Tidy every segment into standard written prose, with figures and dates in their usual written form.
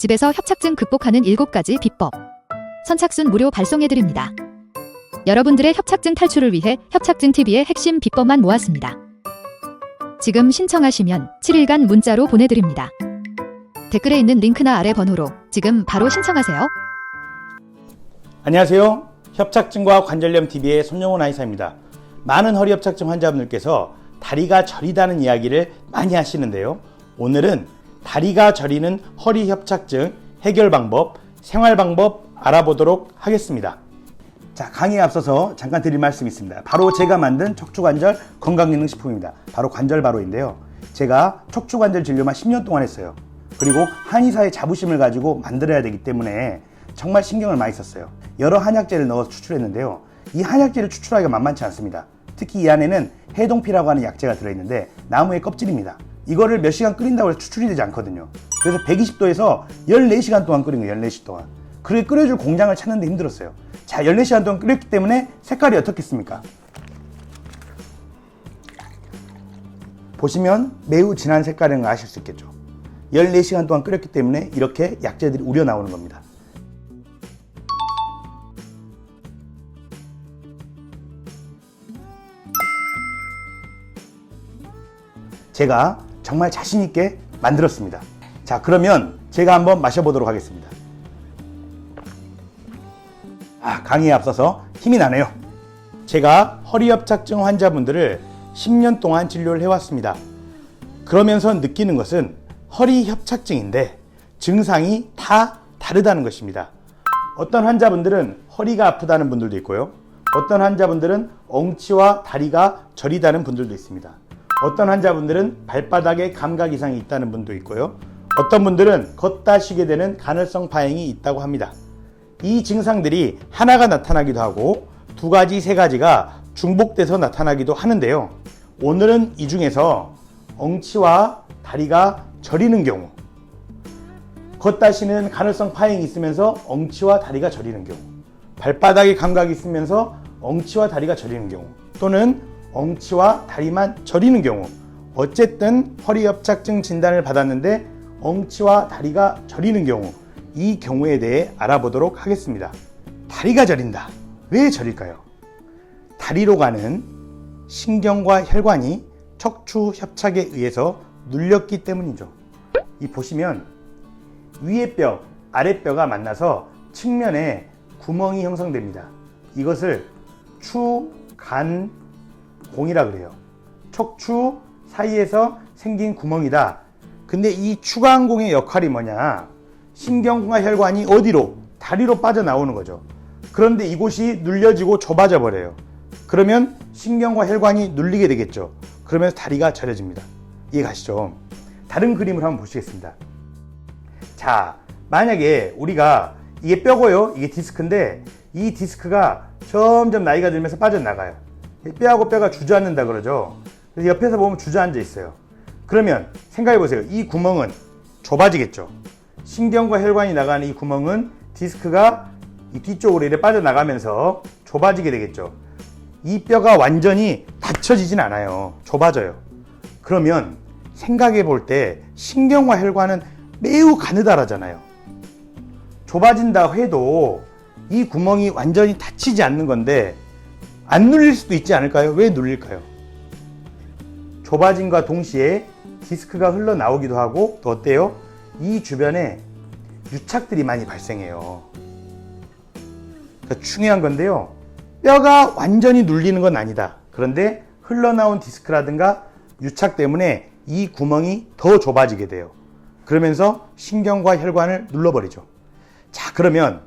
집에서 협착증 극복하는 7가지 비법. 선착순 무료 발송해드립니다. 여러분들의 협착증 탈출을 위해 협착증TV의 핵심 비법만 모았습니다. 지금 신청하시면 7일간 문자로 보내드립니다. 댓글에 있는 링크나 아래 번호로 지금 바로 신청하세요. 안녕하세요. 협착증과 관절염TV의 손영훈 의사입니다. 많은 허리 협착증 환자분들께서 다리가 저리다는 이야기를 많이 하시는데요. 오늘은 다리가 저리는 허리 협착증 해결 방법, 생활 방법 알아보도록 하겠습니다. 자, 강의에 앞서서 잠깐 드릴 말씀이 있습니다. 바로 제가 만든 척추관절 건강기능식품입니다. 바로 관절바로인데요. 제가 척추관절 진료만 10년 동안 했어요. 그리고 한의사의 자부심을 가지고 만들어야 되기 때문에 정말 신경을 많이 썼어요. 여러 한약재를 넣어서 추출했는데요. 이 한약재를 추출하기가 만만치 않습니다. 특히 이 안에는 해동피라고 하는 약재가 들어있는데 나무의 껍질입니다. 이거를 몇 시간 끓인다고 해서 추출이 되지 않거든요. 그래서 120도에서 14시간 동안 끓인 거예요. 14시간 동안. 그렇게 끓여줄 공장을 찾는데 힘들었어요. 자, 14시간 동안 끓였기 때문에 색깔이 어떻겠습니까? 보시면 매우 진한 색깔인 걸 아실 수 있겠죠. 14시간 동안 끓였기 때문에 이렇게 약재들이 우려 나오는 겁니다. 제가 정말 자신있게 만들었습니다. 자, 그러면 제가 한번 마셔보도록 하겠습니다. 강의에 앞서서 힘이 나네요. 제가 허리 협착증 환자분들을 10년 동안 진료를 해왔습니다. 그러면서 느끼는 것은 허리 협착증인데 증상이 다 다르다는 것입니다. 어떤 환자분들은 허리가 아프다는 분들도 있고요. 어떤 환자분들은 엉치와 다리가 저리다는 분들도 있습니다. 어떤 환자분들은 발바닥에 감각 이상이 있다는 분도 있고요. 어떤 분들은 걷다 쉬게 되는 간헐성 파행이 있다고 합니다. 이 증상들이 하나가 나타나기도 하고 2가지, 3가지가 중복돼서 나타나기도 하는데요. 오늘은 이 중에서 엉치와 다리가 저리는 경우, 걷다 쉬는 간헐성 파행이 있으면서 엉치와 다리가 저리는 경우, 발바닥에 감각이 있으면서 엉치와 다리가 저리는 경우, 또는 엉치와 다리만 저리는 경우, 어쨌든 허리 협착증 진단을 받았는데 엉치와 다리가 저리는 경우, 이 경우에 대해 알아보도록 하겠습니다. 다리가 저린다. 왜 저릴까요? 다리로 가는 신경과 혈관이 척추 협착에 의해서 눌렸기 때문이죠. 이 보시면 위에 뼈, 아래 뼈가 만나서 측면에 구멍이 형성됩니다. 이것을 추간공이라 그래요. 척추 사이에서 생긴 구멍이다. 근데 이 추간공의 역할이 뭐냐? 신경과 혈관이 어디로? 다리로 빠져나오는 거죠. 그런데 이곳이 눌려지고 좁아져 버려요. 그러면 신경과 혈관이 눌리게 되겠죠. 그러면서 다리가 저려집니다. 이해가시죠? 다른 그림을 한번 보시겠습니다. 자, 만약에 우리가 이게 뼈고요. 이게 디스크인데 이 디스크가 점점 나이가 들면서 빠져나가요. 뼈하고 뼈가 주저앉는다 그러죠. 그래서 옆에서 보면 주저앉아 있어요. 그러면 생각해 보세요. 이 구멍은 좁아지겠죠. 신경과 혈관이 나가는 이 구멍은 디스크가 이 뒤쪽으로 이렇게 빠져나가면서 좁아지게 되겠죠. 이 뼈가 완전히 닫혀지진 않아요. 좁아져요. 그러면 생각해 볼 때 신경과 혈관은 매우 가느다라잖아요. 좁아진다 해도 이 구멍이 완전히 닫히지 않는 건데 안 눌릴 수도 있지 않을까요? 왜 눌릴까요? 좁아짐과 동시에 디스크가 흘러나오기도 하고 또 어때요? 이 주변에 유착들이 많이 발생해요. 그러니까 중요한 건데요. 뼈가 완전히 눌리는 건 아니다. 그런데 흘러나온 디스크라든가 유착 때문에 이 구멍이 더 좁아지게 돼요. 그러면서 신경과 혈관을 눌러버리죠. 자, 그러면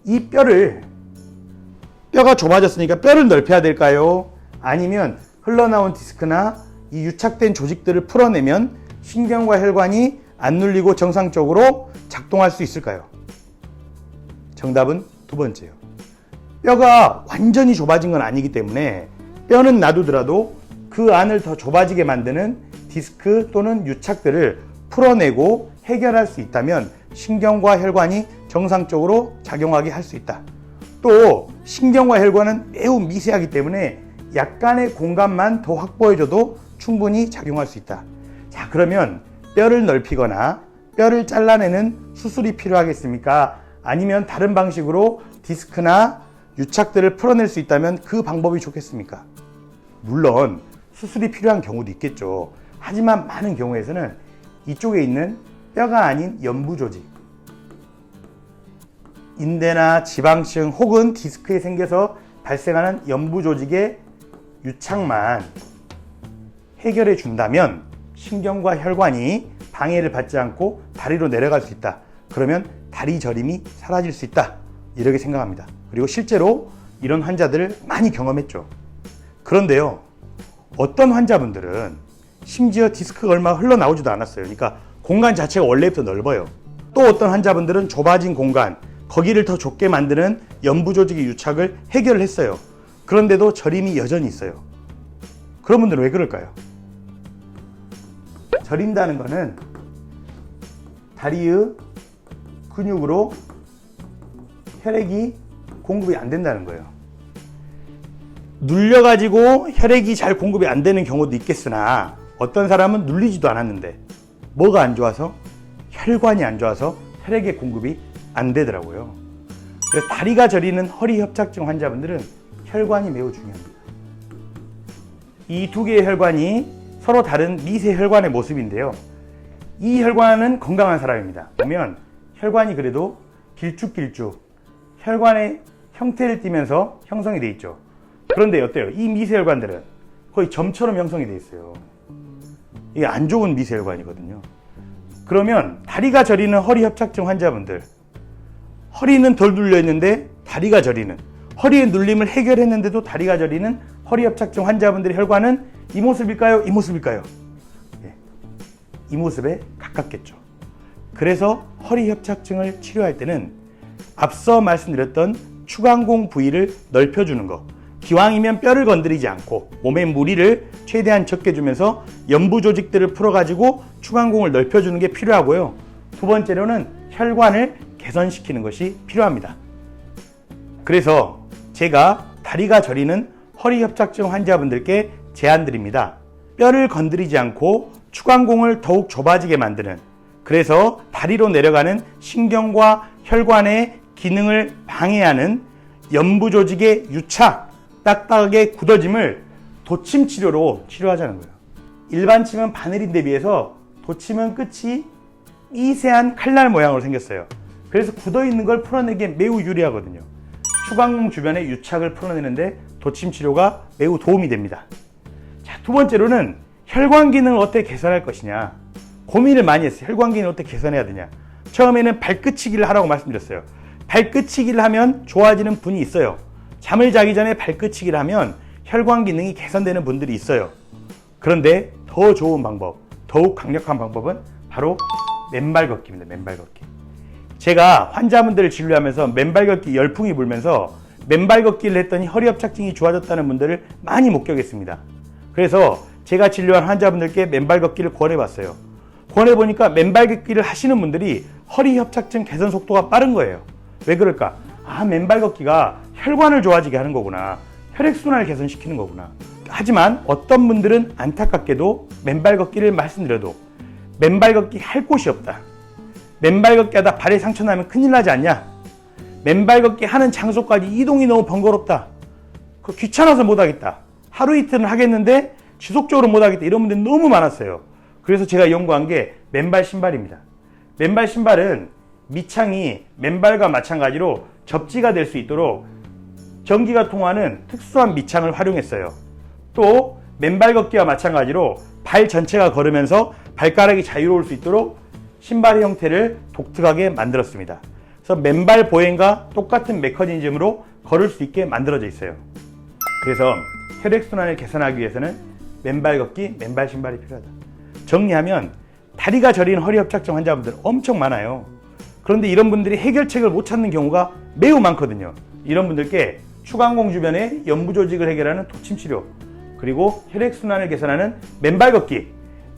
이 뼈가 좁아졌으니까 뼈를 넓혀야 될까요? 아니면 흘러나온 디스크나 이 유착된 조직들을 풀어내면 신경과 혈관이 안 눌리고 정상적으로 작동할 수 있을까요? 정답은 2번째요. 뼈가 완전히 좁아진 건 아니기 때문에 뼈는 놔두더라도 그 안을 더 좁아지게 만드는 디스크 또는 유착들을 풀어내고 해결할 수 있다면 신경과 혈관이 정상적으로 작용하게 할 수 있다. 또 신경과 혈관은 매우 미세하기 때문에 약간의 공간만 더 확보해줘도 충분히 작용할 수 있다. 자, 그러면 뼈를 넓히거나 뼈를 잘라내는 수술이 필요하겠습니까? 아니면 다른 방식으로 디스크나 유착들을 풀어낼 수 있다면 그 방법이 좋겠습니까? 물론 수술이 필요한 경우도 있겠죠. 하지만 많은 경우에서는 이쪽에 있는 뼈가 아닌 연부 조직, 인대나 지방층 혹은 디스크에 생겨서 발생하는 연부 조직의 유착만 해결해 준다면 신경과 혈관이 방해를 받지 않고 다리로 내려갈 수 있다. 그러면 다리 저림이 사라질 수 있다. 이렇게 생각합니다. 그리고 실제로 이런 환자들을 많이 경험했죠. 그런데요, 어떤 환자분들은 심지어 디스크가 얼마 흘러나오지도 않았어요. 그러니까 공간 자체가 원래부터 넓어요. 또 어떤 환자분들은 좁아진 공간, 거기를 더 좁게 만드는 연부 조직의 유착을 해결했어요. 그런데도 저림이 여전히 있어요. 그런 분들은 왜 그럴까요? 저린다는 거는 다리의 근육으로 혈액이 공급이 안 된다는 거예요. 눌려가지고 혈액이 잘 공급이 안 되는 경우도 있겠으나 어떤 사람은 눌리지도 않았는데 뭐가 안 좋아서? 혈관이 안 좋아서 혈액의 공급이 안 되더라고요. 그래서 다리가 저리는 허리 협착증 환자분들은 혈관이 매우 중요합니다. 이 두 개의 혈관이 서로 다른 미세 혈관의 모습인데요. 이 혈관은 건강한 사람입니다. 보면 혈관이 그래도 길쭉길쭉 혈관의 형태를 띠면서 형성이 되어 있죠. 그런데 어때요? 이 미세 혈관들은 거의 점처럼 형성이 되어 있어요. 이게 안 좋은 미세 혈관이거든요. 그러면 다리가 저리는 허리 협착증 환자분들, 허리는 덜 눌려 있는데 다리가 저리는, 허리의 눌림을 해결했는데도 다리가 저리는 허리 협착증 환자분들의 혈관은 이 모습일까요? 이 모습일까요? 예, 이 모습에 가깝겠죠. 그래서 허리 협착증을 치료할 때는 앞서 말씀드렸던 추간공 부위를 넓혀주는 것, 기왕이면 뼈를 건드리지 않고 몸의 무리를 최대한 적게 주면서 연부 조직들을 풀어가지고 추간공을 넓혀주는 게 필요하고요. 두 번째로는 혈관을 개선시키는 것이 필요합니다. 그래서 제가 다리가 저리는 허리 협착증 환자분들께 제안드립니다. 뼈를 건드리지 않고 추간공을 더욱 좁아지게 만드는, 그래서 다리로 내려가는 신경과 혈관의 기능을 방해하는 연부 조직의 유착, 딱딱하게 굳어짐을 도침 치료로 치료하자는 거예요. 일반 침은 바늘인데 비해서 도침은 끝이 미세한 칼날 모양으로 생겼어요. 그래서 굳어있는 걸 풀어내기에 매우 유리하거든요. 추간공 주변의 유착을 풀어내는데 도침 치료가 매우 도움이 됩니다. 자, 두 번째로는 혈관 기능을 어떻게 개선할 것이냐. 고민을 많이 했어요. 혈관 기능을 어떻게 개선해야 되냐. 처음에는 발끝치기를 하라고 말씀드렸어요. 발끝치기를 하면 좋아지는 분이 있어요. 잠을 자기 전에 발끝치기를 하면 혈관 기능이 개선되는 분들이 있어요. 그런데 더 좋은 방법, 더욱 강력한 방법은 바로 맨발 걷기입니다. 맨발 걷기. 제가 환자분들을 진료하면서 맨발 걷기 열풍이 불면서 맨발 걷기를 했더니 허리 협착증이 좋아졌다는 분들을 많이 목격했습니다. 그래서 제가 진료한 환자분들께 맨발 걷기를 권해봤어요. 권해보니까 맨발 걷기를 하시는 분들이 허리 협착증 개선 속도가 빠른 거예요. 왜 그럴까? 아, 맨발 걷기가 혈관을 좋아지게 하는 거구나. 혈액순환을 개선시키는 거구나. 하지만 어떤 분들은 안타깝게도 맨발 걷기를 말씀드려도 맨발 걷기 할 곳이 없다. 맨발 걷기 하다 발에 상처 나면 큰일 나지 않냐? 맨발 걷기 하는 장소까지 이동이 너무 번거롭다. 귀찮아서 못하겠다. 하루 이틀은 하겠는데 지속적으로 못하겠다. 이런 분들이 너무 많았어요. 그래서 제가 연구한 게 맨발 신발입니다. 맨발 신발은 밑창이 맨발과 마찬가지로 접지가 될 수 있도록 전기가 통하는 특수한 밑창을 활용했어요. 또 맨발 걷기와 마찬가지로 발 전체가 걸으면서 발가락이 자유로울 수 있도록 신발의 형태를 독특하게 만들었습니다. 그래서 맨발 보행과 똑같은 메커니즘으로 걸을 수 있게 만들어져 있어요. 그래서 혈액순환을 개선하기 위해서는 맨발 걷기, 맨발 신발이 필요하다. 정리하면 다리가 저린 허리 협착증 환자분들 엄청 많아요. 그런데 이런 분들이 해결책을 못 찾는 경우가 매우 많거든요. 이런 분들께 추간공 주변의 연부 조직을 해결하는 도침 치료, 그리고 혈액순환을 개선하는 맨발 걷기,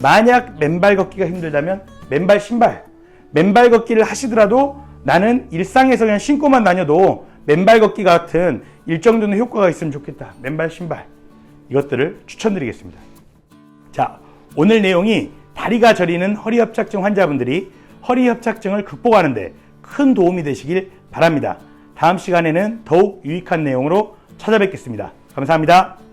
만약 맨발 걷기가 힘들다면 맨발 신발, 맨발 걷기를 하시더라도 나는 일상에서 그냥 신고만 다녀도 맨발 걷기 같은 일정 정도 효과가 있으면 좋겠다. 맨발 신발, 이것들을 추천드리겠습니다. 자, 오늘 내용이 다리가 저리는 허리 협착증 환자분들이 허리 협착증을 극복하는 데 큰 도움이 되시길 바랍니다. 다음 시간에는 더욱 유익한 내용으로 찾아뵙겠습니다. 감사합니다.